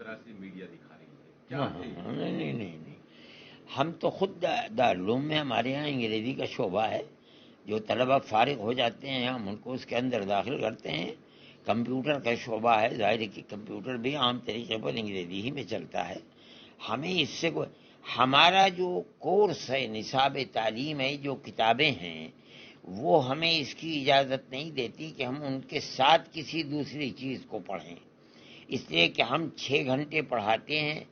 طرح سے میڈیا دکھا رہی ہے، کیا نہیں، ہم تو خود دارالعلوم میں ہمارے یہاں انگریزی کا شعبہ ہے، جو طلبہ فارغ ہو جاتے ہیں ہم ان کو اس کے اندر داخل کرتے ہیں۔ کمپیوٹر کا شعبہ ہے، ظاہر ہے کہ کمپیوٹر بھی عام طریقے پر انگریزی ہی میں چلتا ہے۔ ہمیں اس سے ہمارا جو کورس ہے، نصاب تعلیم ہے، جو کتابیں ہیں، وہ ہمیں اس کی اجازت نہیں دیتی کہ ہم ان کے ساتھ کسی دوسری چیز کو پڑھیں، اس لیے کہ ہم 6 گھنٹے پڑھاتے ہیں۔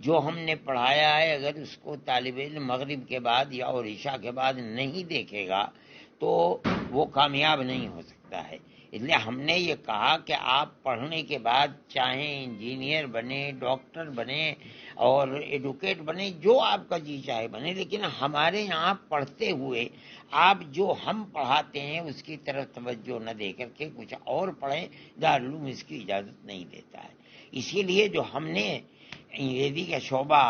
جو ہم نے پڑھایا ہے اگر اس کو طالب علم مغرب کے بعد یا اور عشاء کے بعد نہیں دیکھے گا تو وہ کامیاب نہیں ہو سکتا ہے۔ اس لیے ہم نے یہ کہا کہ آپ پڑھنے کے بعد چاہیں انجینئر بنے، ڈاکٹر بنے اور ایڈوکیٹ بنے، جو آپ کا جی چاہے بنے، لیکن ہمارے یہاں پڑھتے ہوئے آپ جو ہم پڑھاتے ہیں اس کی طرف توجہ نہ دے کر کے کچھ اور پڑھیں، دارالعلوم اس کی اجازت نہیں دیتا ہے۔ اسی لیے جو ہم نے انگریزی کا شعبہ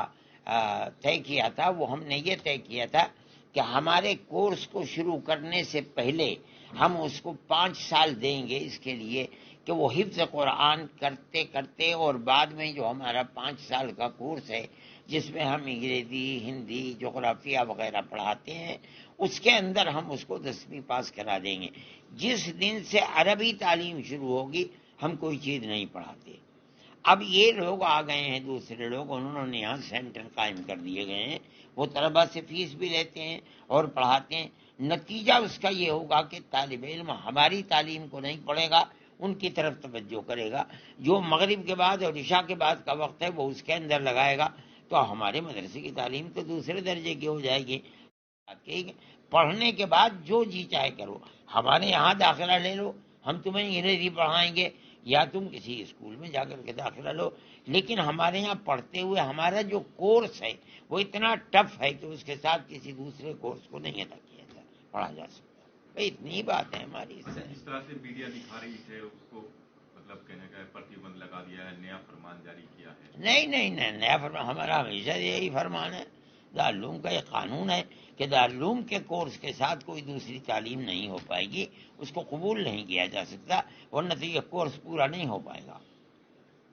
طے کیا تھا، وہ ہم نے یہ طے کیا تھا کہ ہمارے کورس کو شروع کرنے سے پہلے ہم اس کو 5 سال دیں گے اس کے لیے کہ وہ حفظ قرآن کرتے کرتے، اور بعد میں جو ہمارا 5 سال کا کورس ہے جس میں ہم انگریزی، ہندی، جغرافیہ وغیرہ پڑھاتے ہیں، اس کے اندر ہم اس کو 10ویں پاس کرا دیں گے۔ جس دن سے عربی تعلیم شروع ہوگی ہم کوئی چیز نہیں پڑھاتے۔ اب یہ لوگ آ گئے ہیں، دوسرے لوگ، انہوں نے یہاں سینٹر قائم کر دیے گئے ہیں، وہ طلبہ سے فیس بھی لیتے ہیں اور پڑھاتے ہیں۔ نتیجہ اس کا یہ ہوگا کہ طالب علم ہماری تعلیم کو نہیں پڑھے گا، ان کی طرف توجہ کرے گا۔ جو مغرب کے بعد اور عشاء کے بعد کا وقت ہے وہ اس کے اندر لگائے گا، تو ہمارے مدرسے کی تعلیم تو دوسرے درجے کی ہو جائے گی۔ پڑھنے کے بعد جو جی چاہے کرو، ہمارے یہاں داخلہ لے لو، ہم تمہیں انگریزی پڑھائیں گے، یا تم کسی اسکول میں جا کر کے داخلہ لو، لیکن ہمارے یہاں پڑھتے ہوئے ہمارا جو کورس ہے وہ اتنا ٹف ہے کہ اس کے ساتھ کسی دوسرے کورس کو نہیں ادا کیا جا پڑھا جا سکتا۔ بھائی اتنی بات ہے ہماری۔ جس طرح سے میڈیا دکھا رہی ہے اس کو مطلب کہنے کا پرتیبند لگا دیا ہے، نیا فرمان جاری کیا ہے؟ نہیں، نیا فرمان ہمارا ہمیشہ یہی فرمان ہے۔ دارالعلوم کا یہ قانون ہے کہ دارالعلوم کے کورس کے ساتھ کوئی دوسری تعلیم نہیں ہو پائے گی، اس کو قبول نہیں کیا جا سکتا، ورنہ تو یہ کورس پورا نہیں ہو پائے گا۔